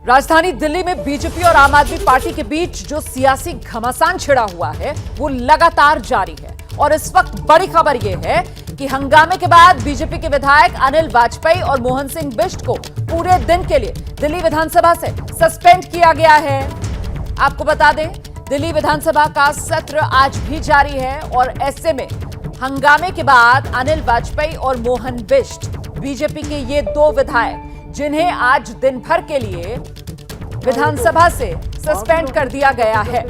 राजधानी दिल्ली में बीजेपी और आम आदमी पार्टी के बीच जो सियासी घमासान छिड़ा हुआ है वो लगातार जारी है। और इस वक्त बड़ी खबर यह है कि हंगामे के बाद बीजेपी के विधायक अनिल वाजपेयी और मोहन सिंह बिष्ट को पूरे दिन के लिए दिल्ली विधानसभा से सस्पेंड किया गया है। आपको बता दें, दिल्ली विधानसभा का सत्र आज भी जारी है और ऐसे में हंगामे के बाद अनिल वाजपेयी और मोहन बिष्ट, बीजेपी के ये दो विधायक जिन्हें आज दिन भर के लिए विधानसभा से सस्पेंड कर दिया गया है।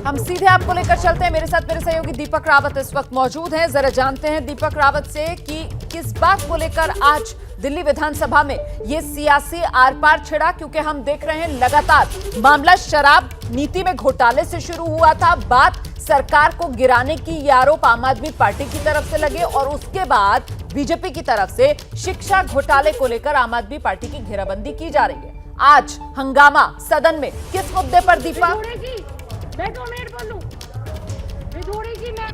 हम सीधे आपको लेकर चलते हैं, मेरे साथ मेरे सहयोगी दीपक रावत इस वक्त मौजूद हैं। जरा जानते हैं दीपक रावत से कि किस बात को लेकर आज दिल्ली विधानसभा में ये सियासी आर पार छिड़ा, क्योंकि हम देख रहे हैं लगातार मामला शराब नीति में घोटाले से शुरू हुआ था। बात सरकार को गिराने की ये आरोप आम आदमी पार्टी की तरफ से लगे और उसके बाद बीजेपी की तरफ से शिक्षा घोटाले को लेकर आम आदमी पार्टी की घेराबंदी की जा रही है। आज हंगामा सदन में किस मुद्दे पर दीपक?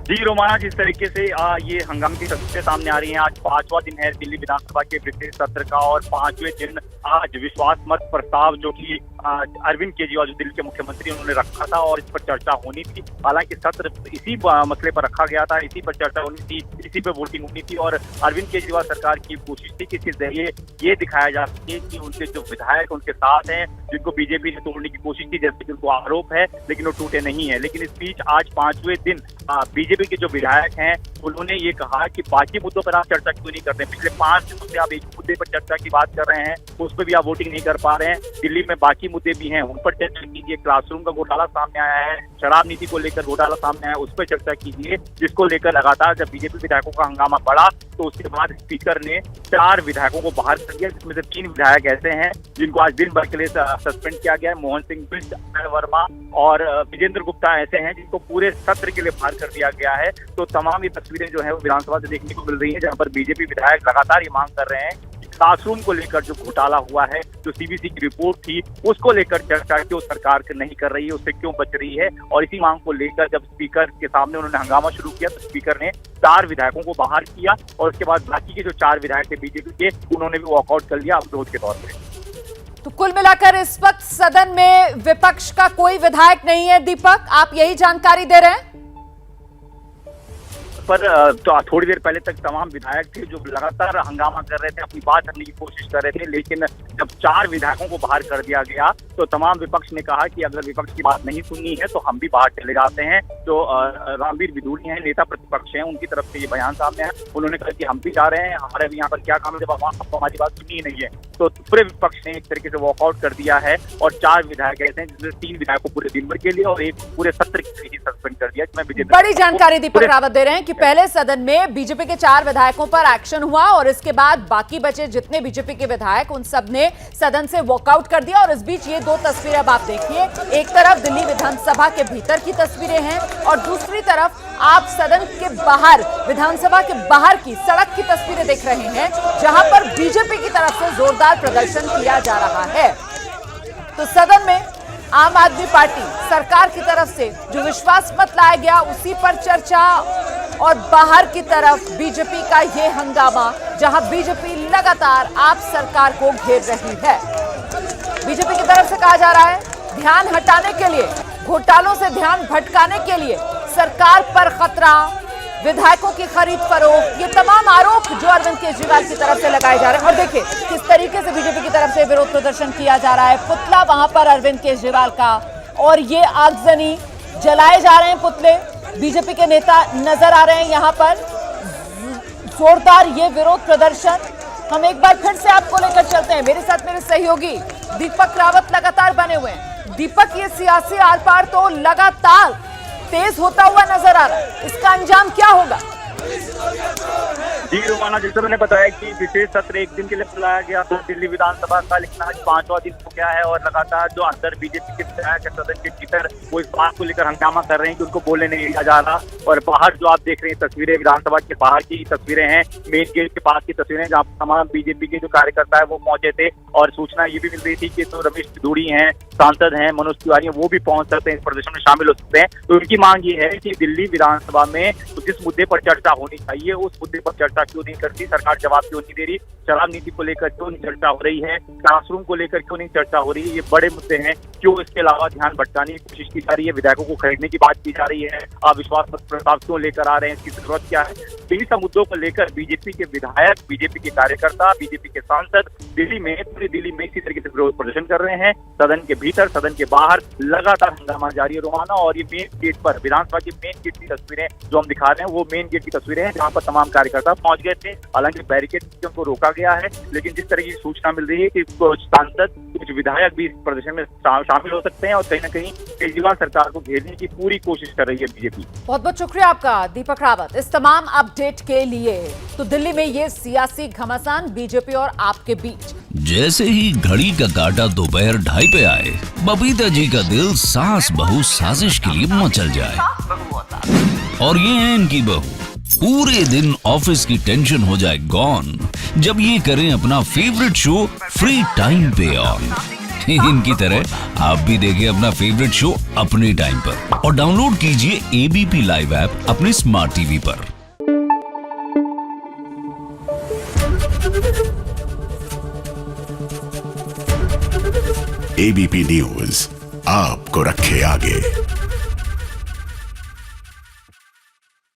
जी रोमाना, जिस तरीके से ये हंगामे की तस्वीरें सामने आ रही हैं, आज 5वां दिन है दिल्ली विधानसभा के विशेष सत्र का और 5वें दिन आज विश्वास मत प्रस्ताव जो कि अरविंद केजरीवाल जो दिल्ली के मुख्यमंत्री उन्होंने रखा था और इस पर चर्चा होनी थी। हालांकि सत्र इसी मसले पर रखा गया था, इसी पर चर्चा होनी थी, इसी पर वोटिंग होनी थी और अरविंद केजरीवाल सरकार की कोशिश थी कि इसके जरिए ये दिखाया जा सके कि उनके जो विधायक उनके साथ हैं, जिनको बीजेपी ने तोड़ने की कोशिश की, जैसे कि उनको आरोप है, लेकिन वो टूटे नहीं है। लेकिन इस बीच आज 5वें दिन बीजेपी के जो विधायक हैं उन्होंने ये कहा कि बाकी मुद्दों पर आप चर्चा क्यों नहीं करते? पिछले 5 दिनों से आप एक मुद्दे पर चर्चा की बात कर रहे हैं, उस पर भी आप वोटिंग नहीं कर पा रहे हैं। दिल्ली में बाकी मुद्दे भी हैं, उन पर चर्चा कीजिए। क्लासरूम का घोटाला सामने आया है, शराब नीति को लेकर घोटाला सामने आया है, उस पर चर्चा कीजिए, जिसको लेकर लगातार जब बीजेपी विधायकों का हंगामा बढ़ा तो उसके बाद स्पीकर ने 4 विधायकों को बाहर कर दिया, जिसमें से 3 विधायक ऐसे हैं जिनको आज दिन भर के लिए सस्पेंड किया गया है। मोहन सिंह बिष्ट, अभय वर्मा और विजेंद्र गुप्ता ऐसे हैं जिनको पूरे सत्र के लिए बाहर कर दिया गया है। तो तमाम ये तस्वीरें जो है वो विधानसभा से देखने को मिल रही है, जहां पर बीजेपी विधायक लगातार ये मांग कर रहे हैं कि क्लासरूम को लेकर जो घोटाला हुआ है, जो सीबीसी की रिपोर्ट थी, उसको लेकर चर्चा क्यों सरकार नहीं कर रही है, उससे क्यों बच रही है। और इसी मांग को लेकर जब स्पीकर के सामने उन्होंने हंगामा शुरू किया तो स्पीकर ने 4 विधायकों को बाहर किया और उसके बाद बाकी के जो 4 विधायक थे बीजेपी के, उन्होंने भी वॉकआउट कर लिया अवरोध के तौर पर। तो कुल मिलाकर इस वक्त सदन में विपक्ष का कोई विधायक नहीं है दीपक, आप यही जानकारी दे रहे हैं? पर तो थोड़ी देर पहले तक तमाम विधायक थे जो लगातार हंगामा कर रहे थे, अपनी बात रखने की कोशिश कर रहे थे, लेकिन जब 4 विधायकों को बाहर कर दिया गया तो तमाम विपक्ष ने कहा कि अगर विपक्ष की बात नहीं सुननी है तो हम भी बाहर चले जाते हैं। तो रणबीर विदुरी हैं, नेता प्रतिपक्ष हैं, उनकी तरफ से ये बयान सामने आया। उन्होंने कहा कि हम भी जा रहे हैं, हमारे भी यहाँ पर क्या काम है जब आपको हमारी बात सुनी ही नहीं है। तो पूरे विपक्ष ने एक तरीके से वॉकआउट कर दिया है और 4 विधायक ऐसे हैं जिसमें 3 विधायकों को पूरे दिन भर के लिए और एक पूरे सत्र के लिए सस्पेंड कर दिया। बड़ी जानकारी दीपक रावत दे रहे हैं कि पहले सदन में बीजेपी के 4 विधायकों पर एक्शन हुआ और इसके बाद बाकी बचे जितने बीजेपी के विधायक उन सब ने सदन से वॉकआउट कर दिया। और इस बीच ये 2 तस्वीरें अब आप देखिए, एक तरफ दिल्ली विधानसभा के भीतर की तस्वीरें हैं और दूसरी तरफ आप सदन के बाहर, विधानसभा के बाहर की सड़क की तस्वीरें देख रहे हैं, जहां पर बीजेपी की तरफ से जोरदार प्रदर्शन किया जा रहा है। तो सदन में आम आदमी पार्टी सरकार की तरफ से जो विश्वास मत लाया गया उसी पर चर्चा और बाहर की तरफ बीजेपी का ये हंगामा, जहां बीजेपी लगातार आप सरकार को घेर रही है। बीजेपी की तरफ से कहा जा रहा है ध्यान हटाने के लिए, घोटालों से ध्यान भटकाने के लिए सरकार पर खतरा, विधायकों की खरीद फरोख्त, ये तमाम आरोप जो अरविंद केजरीवाल की तरफ से लगाए जा रहे हैं। और देखिए किस तरीके से बीजेपी की तरफ से विरोध प्रदर्शन किया जा रहा है, पुतला वहां पर अरविंद केजरीवाल का और ये आगजनी जलाए जा रहे हैं पुतले, बीजेपी के नेता नजर आ रहे हैं यहाँ पर, जोरदार ये विरोध प्रदर्शन। हम एक बार फिर से आपको लेकर चलते हैं, मेरे साथ मेरे सहयोगी दीपक रावत लगातार बने हुए हैं। दीपक, ये सियासी आर पार तो लगातार तेज होता हुआ नजर आ रहा है, इसका अंजाम क्या होगा? जी रोमाना, जैसे मैंने बताया कि विशेष सत्र एक दिन के लिए बुलाया गया था दिल्ली विधानसभा का, लेकिन आज 5वां दिन हो गया है और लगातार जो अंदर बीजेपी के विधायक है सदन के भीतर वो इस बात को लेकर हंगामा कर रहे हैं कि उनको बोलने नहीं दिया जा रहा। और बाहर जो आप देख रहे हैं तस्वीरें विधानसभा के बाहर की तस्वीरें हैं, मेन गेट के पास की तस्वीरें जहाँ तमाम बीजेपी के जो कार्यकर्ता है वो पहुंचे थे और सूचना ये भी मिल रही थी कि तो रमेश विदुरी हैं, सांसद हैं, मनोज तिवारी हैं, वो भी पहुंच सकते हैं, इस प्रदर्शन में शामिल हो सकते हैं। तो उनकी मांग ये है कि दिल्ली विधानसभा में जिस मुद्दे पर चर्चा होनी चाहिए उस मुद्दे पर चर्चा चर्चा क्यों नहीं करती, सरकार जवाब क्यों नहीं दे रही, शराब नीति को लेकर क्यों नहीं चर्चा हो रही है, क्लासरूम को लेकर क्यों नहीं चर्चा हो रही है, ये बड़े मुद्दे हैं। क्यों इसके अलावा ध्यान भटकाने की कोशिश की जा रही है, विधायकों को खरीदने की बात की जा रही है, अविश्वास मत प्रस्ताव क्यों लेकर आ रहे हैं, इसकी जरूरत क्या है। इन्हीं सब मुद्दों को लेकर बीजेपी के विधायक, बीजेपी के कार्यकर्ता, बीजेपी के सांसद दिल्ली में, पूरी दिल्ली में इसी तरीके से विरोध प्रदर्शन कर रहे हैं। सदन के भीतर, सदन के बाहर लगातार हंगामा जारी है रोमाना। और ये मेन गेट पर, विधानसभा के मेन गेट की तस्वीरें जो हम दिखा रहे हैं, वो मेन गेट की तस्वीरें हैं जहां पर तमाम कार्यकर्ता पहुंच गए थे। हालांकि बैरिकेड से उनको रोका गया है, लेकिन जिस तरह की सूचना मिल रही है कि कुछ सांसद, कुछ विधायक भी इस प्रदर्शन में शामिल हो सकते हैं और कहीं न कहीं केजरीवाल सरकार को घेरने की पूरी कोशिश कर रही है बीजेपी। बहुत बहुत शुक्रिया आपका दीपक रावत इस तमाम अपडेट के लिए। तो दिल्ली में ये सियासी घमासान बीजेपी और आप के बीच। जैसे ही घड़ी का काटा दोपहर 2:30 पे आए, बबीता जी का दिल सास बहू साजिश के लिए मचल जाए। और ये है इनकी बहू, पूरे दिन ऑफिस की टेंशन हो जाए गॉन जब ये करें अपना फेवरेट शो फ्री टाइम पे ऑन। इनकी तरह आप भी देखिए अपना फेवरेट शो अपने टाइम पर और डाउनलोड कीजिए एबीपी लाइव ऐप अपने स्मार्ट टीवी पर। एबीपी न्यूज आपको रखे आगे।